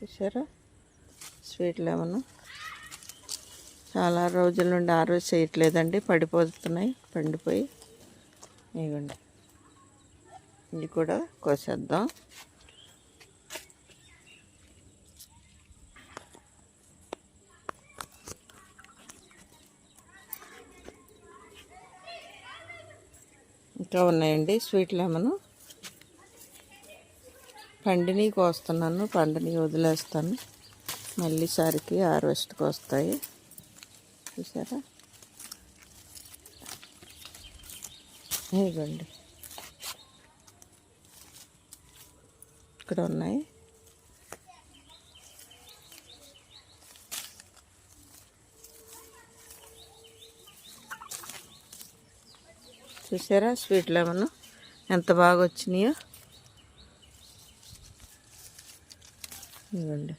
చూసారా sweet lemon చాలా రోజుల నుండి హార్వెస్ట్ చేయట్లేదండి, పడిపోతున్నాయి, పండిపోయి. ఇవ్వండి, ఇది కూడా కోసేద్దాం. ఇంకా ఉన్నాయండి స్వీట్ లెమన్. పండిని కోస్తున్నాను, పండిని వదిలేస్తాను, మళ్ళీ సారికి హార్వెస్ట్కి వస్తాయి. చూసారా, ఇవ్వండి, ఇక్కడ ఉన్నాయి. చూసారా స్వీట్ లెమన్ ఎంత బాగా వచ్చినాయో. ఇవ్వండి.